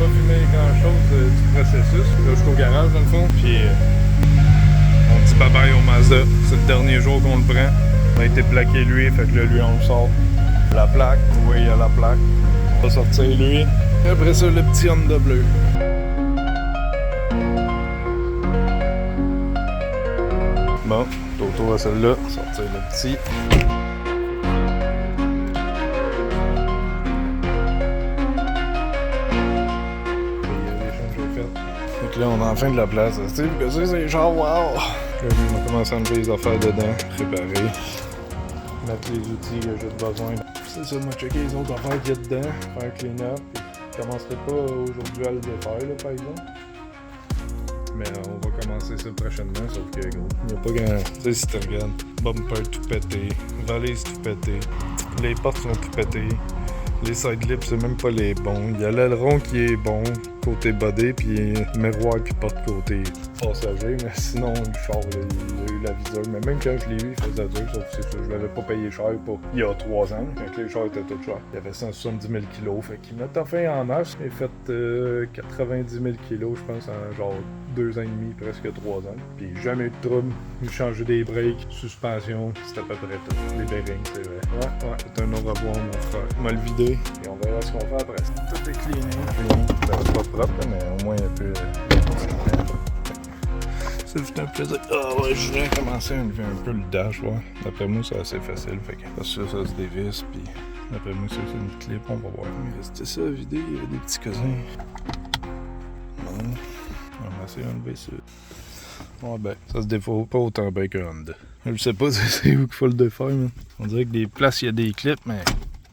pas filmé grand chose du processus. Là, je suis au garage dans le fond. Puis on dit bye bye au Mazda. C'est le dernier jour qu'on le prend. On a été plaqué lui, fait que là, lui, on le sort. La plaque, oui, il y a la plaque. On va sortir lui. Et après ça, le petit Honda bleu. Bon, autour à celle-là, sortir le petit. Donc là, on est en fin de la place. Steve, que c'est genre wow! Là, on va commencer à enlever les affaires dedans, préparer, mettre les outils que j'ai besoin. C'est ça, moi checker les autres affaires qu'il y a dedans, faire clean-up. Je commencerai pas aujourd'hui à le défaire, là, par exemple. Mais on va commencer ça prochainement, sauf que gros, il n'y a pas grand... Tu sais, si tu regardes, bumper tout pété, valise tout pété, les portes sont tout pétées, les side lips c'est même pas les bons, il y a l'aileron qui est bon côté body, puis miroir puis porte côté passager, mais sinon le char, là, il a eu la viseur, mais même quand je l'ai eu, il faisait dur, sauf que c'est ça, je l'avais pas payé cher pour il y a 3 ans, quand les chars étaient tout chers. Il y avait 170 000 kg, fait qu'il m'a fait en masse, il a fait 90 000 kg, je pense, en genre 2 ans et demi, presque 3 ans. Puis jamais eu de trouble, il changeait des breaks, suspension, c'était à peu près tout. Les bearings, c'est vrai. Ouais, c'est un au revoir, mon frère. On va le vider, et on verra ce qu'on fait après. Tout est cleané. Ça va pas propre, mais au moins un peu... C'est juste un plaisir. Ah ouais, je voulais commencer à enlever un peu le dash, ouais. D'après moi, c'est assez facile, fait que parce que ça se dévisse, puis d'après moi, c'est une clip, on va voir. Mais c'était ça, vider, il y avait des petits cousins. Bon, on va essayer d'enlever ça. Ouais ben, ça se défaut pas autant bien qu'un Honda. Je sais pas c'est où qu'il faut le défaire, man. On dirait que des places, il y a des clips, mais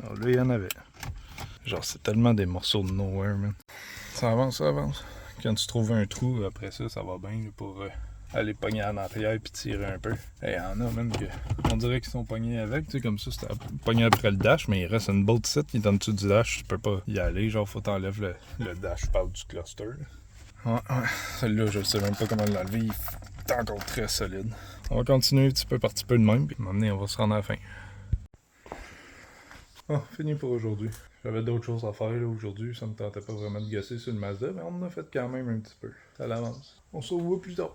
oh, là, il y en avait. Genre, c'est tellement des morceaux de nowhere, man. Ça avance, ça avance. Quand tu trouves un trou, après ça, ça va bien pour aller pogner en arrière puis tirer un peu. Et il y en a même que on dirait qu'ils sont pognés avec, tu sais, comme ça, c'était pogné après le dash, mais il reste une bolt set qui est en dessous du dash, tu peux pas y aller, genre, faut t'enlèves le dash part du cluster. Ouais, celle-là, je sais même pas comment l'enlever, il est encore très solide. On va continuer un petit peu par petit peu de même, puis à un moment donné, on va se rendre à la fin. Oh, fini pour aujourd'hui. J'avais d'autres choses à faire là aujourd'hui, ça me tentait pas vraiment de gosser sur le Mazda, mais on en a fait quand même un petit peu. Ça l'avance. On se revoit plus tard.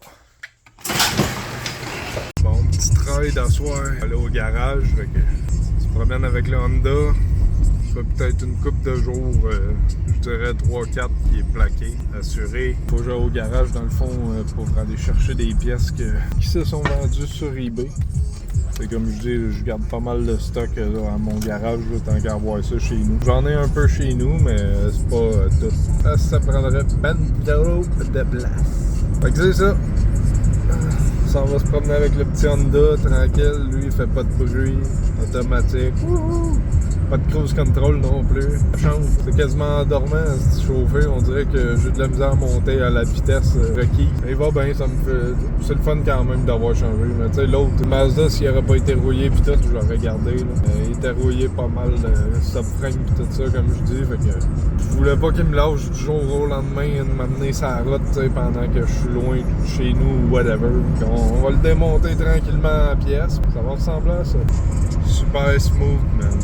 Bon, petit travail d'asseoir, aller au garage, fait que tu te promènes avec le Honda. Ça fait peut-être une couple de jours, je dirais 3-4 qui est plaqué, assuré. Faut que j'aille au garage dans le fond pour aller chercher des pièces qui se sont vendues sur eBay. C'est comme je dis, je garde pas mal de stock là, à mon garage, là, tant qu'à avoir ça chez nous. J'en ai un peu chez nous, mais c'est pas tout. Ça prendrait ben trop de place. Fait que c'est ça. Ça va se promener avec le petit Honda, tranquille. Lui, il fait pas de bruit, automatique. Wouhou! Pas de cruise control non plus. La chambre, c'est quasiment endormant à se chauffer. On dirait que j'ai de la misère à monter à la vitesse requise. Il va bien, ça me fait... C'est le fun quand même d'avoir changé. Mais tu sais, l'autre Mazda, s'il n'aurait pas été rouillé pis tout, je l'aurais gardé. Il était rouillé pas mal, subframe pis tout ça, comme je dis. Fait que je voulais pas qu'il me lâche du jour au lendemain et de m'amener sa route, tu sais, pendant que je suis loin de chez nous ou whatever. On va le démonter tranquillement en pièces. Ça va ressembler à ça. Super smooth, man.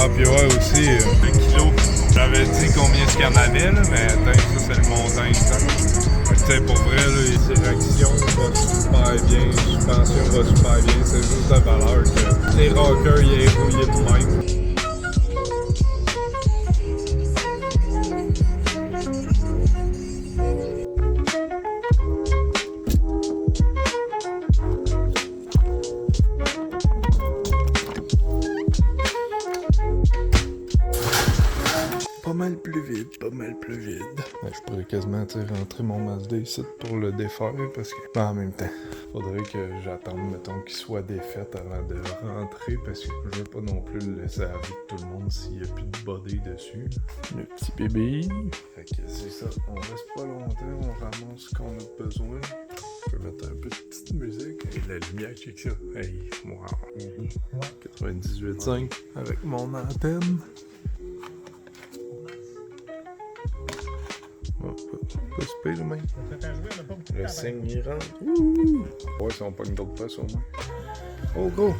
Ah puis ouais aussi, le kilo, j'avais dit combien ce qu'il y en avait là, mais ça c'est le montant exact. Tu sais pour vrai là, les réactions va super bien, suspension va super bien, c'est juste de valeur que les rockers ils est rouillé de même. Pas mal plus vide. Ouais, je pourrais quasiment rentrer mon Mazda ici pour le défaire parce que en même temps, faudrait que j'attende mettons qu'il soit défait avant de rentrer parce que je veux pas non plus le laisser à la vue de tout le monde s'il y a plus de body dessus. Le petit bébé. Fait que c'est ça, on reste pas longtemps, on ramasse ce qu'on a besoin. Je peux mettre un peu de petite musique. Et la lumière, check ça. Hey, wow. 98.5 avec mon antenne. Pas super le même. Le signe il rentre. Ouais, si on pogne d'autres places au moins. Oh gros!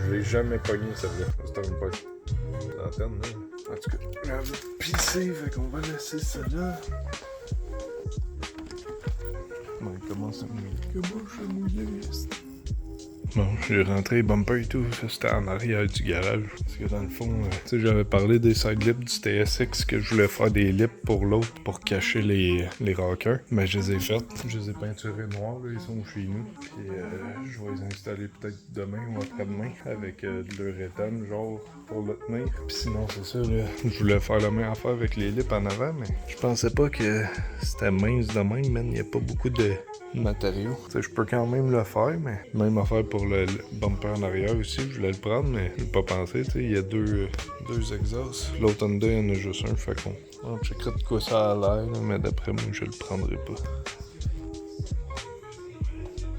Je l'ai jamais pogné celle-là. C'est un peu l'antenne, là. En tout cas, j'ai envie de pisser, fait qu'on va laisser celle-là. Ouais, comment ça mouille? Comment je mouillé? Bon, j'ai rentré bumper et tout, ça c'était en arrière du garage. Parce que dans le fond, tu sais, j'avais parlé des side lips du TSX que je voulais faire des lips pour l'autre pour cacher les rockers. Mais je les ai faites, je les ai peinturés noirs, là, ils sont chez nous. Puis je vais les installer peut-être demain ou après-demain avec de l'uréthane, genre pour le tenir. Puis sinon, c'est ça, là, je voulais faire la même affaire avec les lips en avant, mais je pensais pas que c'était mince de même, man. Il y a pas beaucoup de matériaux. Tu sais, je peux quand même le faire, mais même affaire pour le bumper en arrière aussi, je voulais le prendre, mais j'ai pas pensé, tu sais, il y a deux exhausts. L'autre Honda, il y en a juste un, fait qu'on checkera de quoi ça a l'air, mais d'après moi, je le prendrai pas.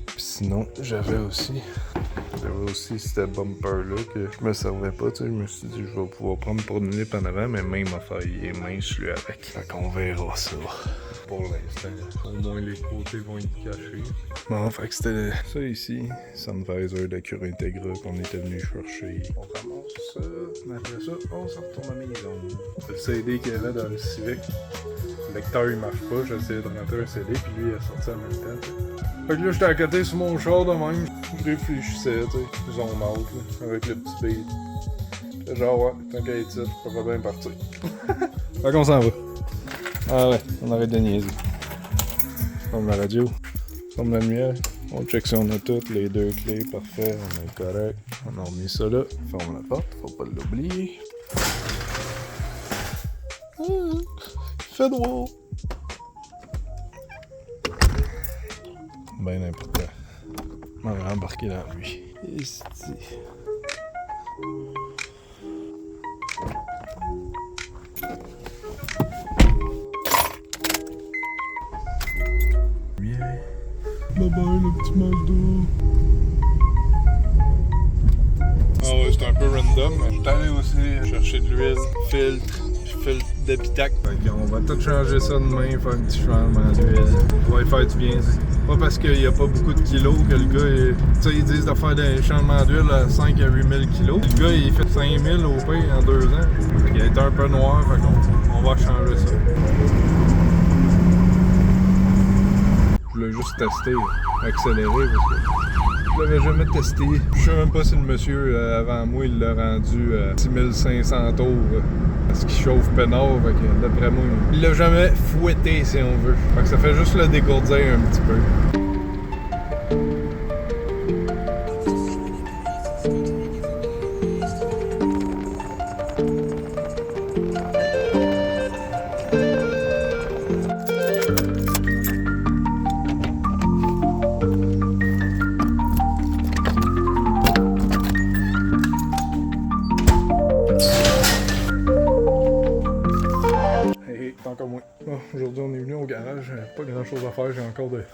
Puis sinon, j'avais aussi ce bumper-là que je me servais pas, tu sais, je me suis dit, je vais pouvoir prendre pour une lip en avant, mais même affaire, il est mince, lui, avec. Fait qu'on verra ça. Pour l'instant, au moins les côtés vont être cachés. Bon, fait que c'était ça ici, Sunvisor d'Acura Integra qu'on était venu chercher. On ramasse ça, mais après ça, on s'en retourne à la maison. C'est le CD qu'il y avait dans le Civic. Le lecteur il marche pas, j'ai essayé de rentrer un CD, puis lui il a sorti en même temps. T'sais. Fait que là j'étais à côté sur mon char de même, je réfléchissais, tu sais, zone out, là, avec le petit beat. Genre ouais, tant qu'à être ça, je peux pas bien partir. Fait qu'on s'en va. Ah ouais, on arrête de niaiser. Comme la radio, comme la lumière. On check si on a toutes, les deux clés, parfait, on est correct. On a remis ça là, ferme la porte, faut pas l'oublier. Il fait noir. Ben n'importe quoi. On va embarquer dans lui. Ici. Bye bye le petit Mazda. Ah ouais, c'est un peu random. J'étais allé aussi chercher de l'huile, filtre d'épitac. On va tout changer ça demain, faire un petit changement d'huile. On va y faire du bien. Pas parce qu'il n'y a pas beaucoup de kilos que le gars, tu sais, ils disent de faire des changements d'huile à 5 à 8 000 kilos. Le gars, il fait 5 000 au pays en 2 ans. Il a été un peu noir, fait qu'on va changer ça. Je voulais juste tester, accélérer parce que je l'avais jamais testé. Je sais même pas si le monsieur avant moi il l'a rendu à 6500 tours. Parce qu'il chauffe peinard, fait que d'après moi, il l'a jamais fouetté si on veut. Fait que ça fait juste le dégourdir un petit peu. Encore moins. Oh, aujourd'hui, on est venu au garage. Pas grand chose à faire.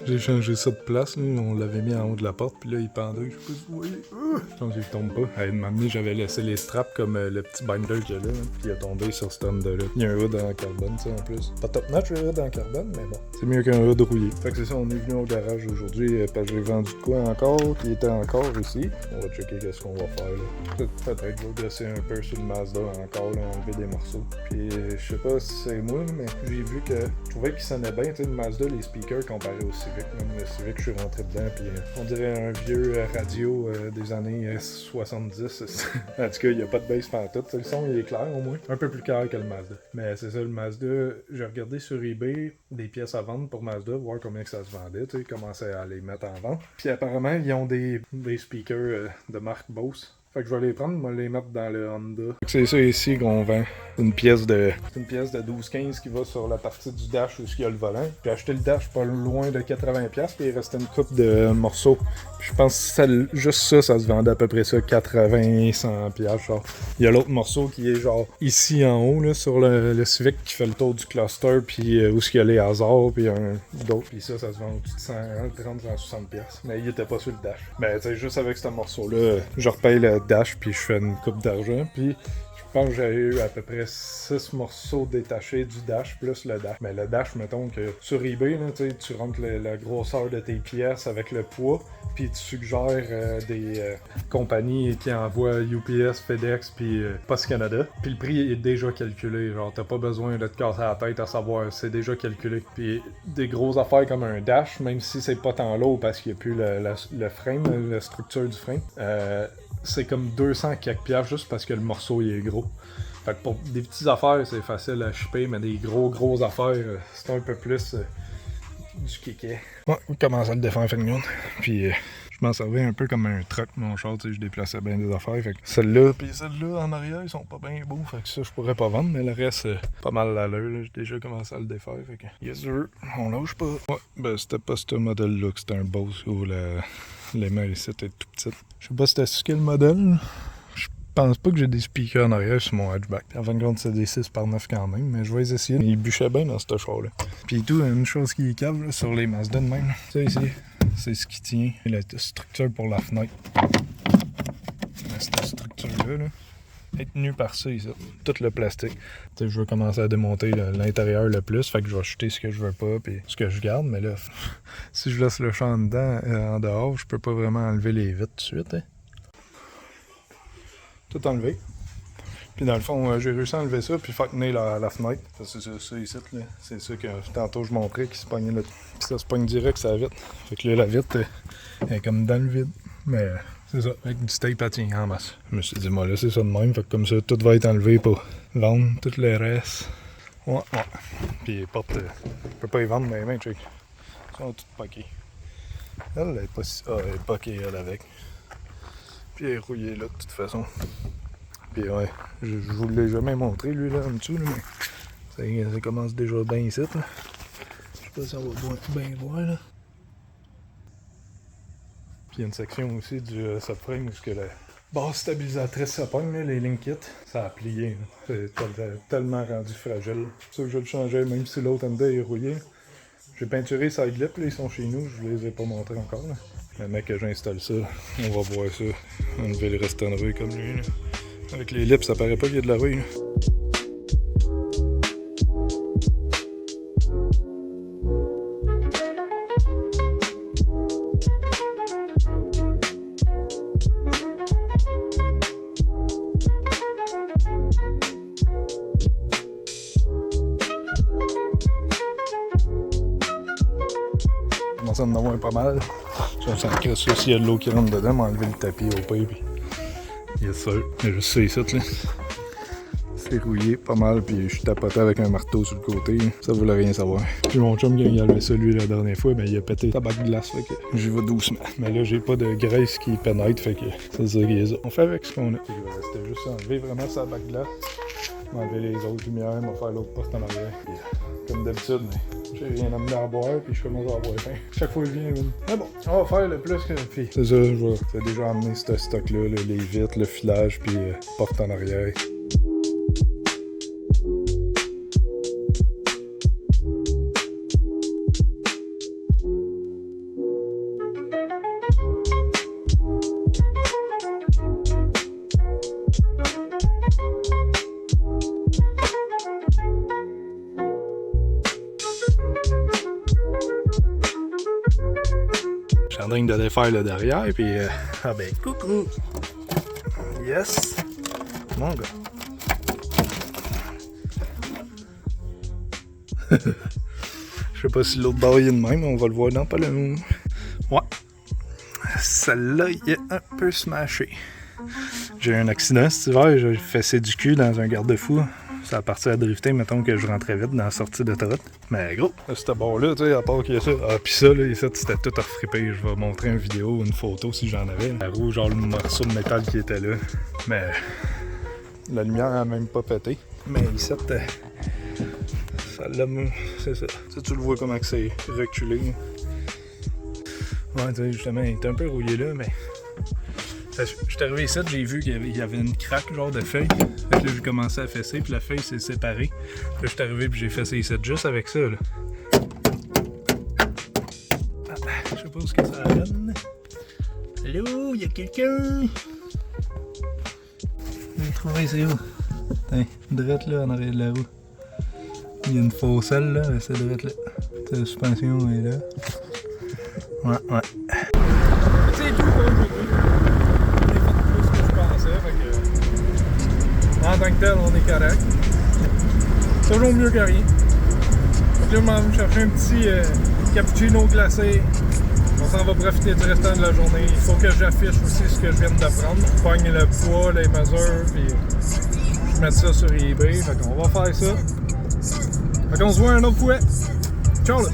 J'ai changé ça de place. Là. On l'avait mis en haut de la porte. Puis là, il pendait. Je sais pas si vous voyez. Je pense qu'il tombe pas. À un moment donné, j'avais laissé les straps comme le petit binder qu'il y a là. Puis il a tombé sur ce Honda-là. Il y a un hood en carbone, ça en plus. Pas top notch le hood en carbone, mais bon. C'est mieux qu'un hood rouillé. Fait que c'est ça, on est venu au garage aujourd'hui. Parce que j'ai vendu de quoi encore. Qui était encore ici. On va checker qu'est-ce qu'on va faire là. Peut-être que je vais dresser un peu sur le Mazda encore, là, enlever des morceaux. Puis je sais pas si c'est moi, mais j'ai vu que je trouvais qu'il sonnait bien, tu sais, le Mazda, les speakers comparé au Civic. Même le Civic, je suis rentré dedans, puis on dirait un vieux radio des années 70. En tout cas, il n'y a pas de bass pantoute. Le son, il est clair au moins. Un peu plus clair que le Mazda. Mais c'est ça, le Mazda, j'ai regardé sur eBay des pièces à vendre pour Mazda, voir combien que ça se vendait, tu sais, commençaient à les mettre en vente. Puis apparemment, ils ont des speakers de marque Bose. Fait que je vais les prendre, je vais les mettre dans le Honda. C'est ça ici qu'on vend. C'est une pièce de 12-15 qui va sur la partie du dash où il y a le volant. J'ai acheté le dash pas loin de 80$, puis il restait une coupe de morceaux. Puis je pense que juste ça se vendait à peu près ça 80-100$. Genre. Il y a l'autre morceau qui est genre ici en haut, là, sur le Civic qui fait le tour du cluster, puis où il y a les hasards, puis d'autres. Puis ça se vend au-dessus de 30-160$. Mais il était pas sur le dash. Mais tu sais, juste avec ce morceau-là, je repaye le dash puis je fais une coupe d'argent puis je Je pense que j'ai eu à peu près 6 morceaux détachés du dash plus le dash. Mais le dash, mettons que sur eBay, là, tu rentres la grosseur de tes pièces avec le poids, puis tu suggères des compagnies qui envoient UPS, FedEx, puis Post Canada. Puis le prix est déjà calculé. Genre, t'as pas besoin de te casser la tête à savoir, c'est déjà calculé. Puis des grosses affaires comme un dash, même si c'est pas tant lourd parce qu'il n'y a plus le frame, la structure du frame, c'est comme 200 quelques piastres juste parce que le morceau il est gros. Fait que pour des petites affaires, c'est facile à shipper, mais des grosses affaires, c'est un peu plus du kéké. Ouais, on commence à le défendre, Fengon. Puis je m'en servais un peu comme un truck, mon char, tu sais, je déplaçais bien des affaires. Fait que celle-là, puis celle-là en arrière, ils sont pas bien beaux. Fait que ça, je pourrais pas vendre, mais le reste, pas mal à l'heure. J'ai déjà commencé à le défaire. Fait que, yes sir, on lâche pas. Ouais, ben c'était pas ce modèle-là que c'était un Bose où les mains ici étaient tout petites. Je sais pas si c'était quel modèle. Je pense pas que j'ai des speakers en arrière sur mon hatchback. En fin de compte, c'est des 6x9 quand même, mais je vais les essayer. Il bûchait bien dans ce char-là. Puis tout, une chose qui est cave là, sur les Mazda de même. Ça ici, c'est ce qui tient la structure pour la fenêtre. Cette structure-là, là, est tenue par ça ici. Tout le plastique. T'sais, je veux commencer à démonter l'intérieur le plus, fait que je vais acheter ce que je veux pas puis ce que je garde, mais là, si je laisse le champ dedans, en dehors, je peux pas vraiment enlever les vitres tout de suite. Hein. Tout enlevé. Puis dans le fond, j'ai réussi à enlever ça puis faire tenir la fenêtre. C'est ça ici, là. C'est ça que tantôt je montrais qui se pognait là. Puis ça se pogne direct sur la vitre. Fait que là, la vitre est comme dans le vide. Mais c'est ça, avec du tape à tient en masse. Je me suis dit, moi là, c'est ça de même. Fait que comme ça, tout va être enlevé pour vendre, tout le reste. Ouais. Puis les portes, je peux pas les vendre, mais check. Ils sont toutes poquées. Elle est pas si. Ah, elle est poquée, elle, avec. Puis elle est rouillée là, de toute façon. Puis ouais, je vous l'ai jamais montré, lui, là, en dessous, là, mais ça commence déjà bien ici, là. Je sais pas si on va bien voir, là. Puis il y a une section aussi du subframe où que la base stabilisatrice se pogne, là, les link kits, ça a plié. C'est tellement rendu fragile. C'est sûr que je le changeais, même si l'autre Honda est rouillé. J'ai peinturé side lip, là, ils sont chez nous, je vous les ai pas montrés encore. Là. Le mec que j'installe ça, on va voir ça. Enlever le restant de rue comme lui. Là. Avec les lips, ça paraît pas qu'il y a de la rue. Là. Je commence à en avoir pas mal. Je sens que s'il y a de l'eau qui rentre dedans, m'a enlevé le tapis au pays. Puis... Yes sir. Il y a juste ça ici, là. C'est rouillé pas mal, puis je suis tapoté avec un marteau sur le côté. Ça voulait rien savoir. Puis mon chum, quand il a enlevé ça lui la dernière fois, ben il a pété tabac de glace, fait que j'y vais doucement. Mais là, j'ai pas de graisse qui pénètre, fait que c'est ça qui est ça. On fait avec ce qu'on a. C'était juste enlever vraiment sa bac de glace. M'enlever les autres lumières, m'en faire l'autre poste en arrière. Puis, comme d'habitude, mais j'ai rien amené à boire, puis je commence à avoir faim. Chaque fois que je viens, mais bon, on va faire le plus que. Puis c'est ça, j'ai déjà amené ce stock-là, les vitres, le filage, puis porte en arrière. Je suis en train de défaire le derrière, puis ah ben coucou! Yes! Mon gars! Je sais pas si l'autre barre est de même, on va le voir dans pas long. Ouais! Celle-là, il est un peu smashé. J'ai eu un accident cet hiver, j'ai fessé du cul dans un garde-fou. Ça a parti à drifter, mettons que je rentrais vite dans la sortie de trotte. Mais gros, cette barre-là, tu sais, à part qu'il y a ça. Ah, pis ça, là, c'était tout refrippé. Je vais montrer une vidéo ou une photo si j'en avais. La roue, genre le morceau de métal qui était là. Mais la lumière a même pas pété. Mais ici, ça l'a. C'est ça. Tu le vois comment c'est reculé. Ouais, tu sais, justement, il était un peu rouillé là, mais. Je suis arrivé ici, j'ai vu qu'il y avait une craque genre de feuille. Fait que là j'ai commencé à fesser, puis la feuille s'est séparée. Là je suis arrivé puis j'ai fessé ici juste avec ça là. Ah, je sais pas ce que ça donne. Allô, il y a quelqu'un? Je vais trouver c'est où? Tiens, drette là en arrière de la roue. Il y a une fausselle là, c'est drette là. La suspension est là. Ouais. C'est tout pour aujourd'hui. On a fait plus que je pensais, fait que... En tant que tel, on est correct. Toujours mieux que rien. Fait que là, on va me chercher un petit cappuccino glacé. On s'en va profiter du restant de la journée. Il faut que j'affiche aussi ce que je viens d'apprendre. Je pogne le poids, les mesures, puis je mets ça sur eBay. Fait qu'on va faire ça. Fait qu'on se voit un autre fois. Ciao là!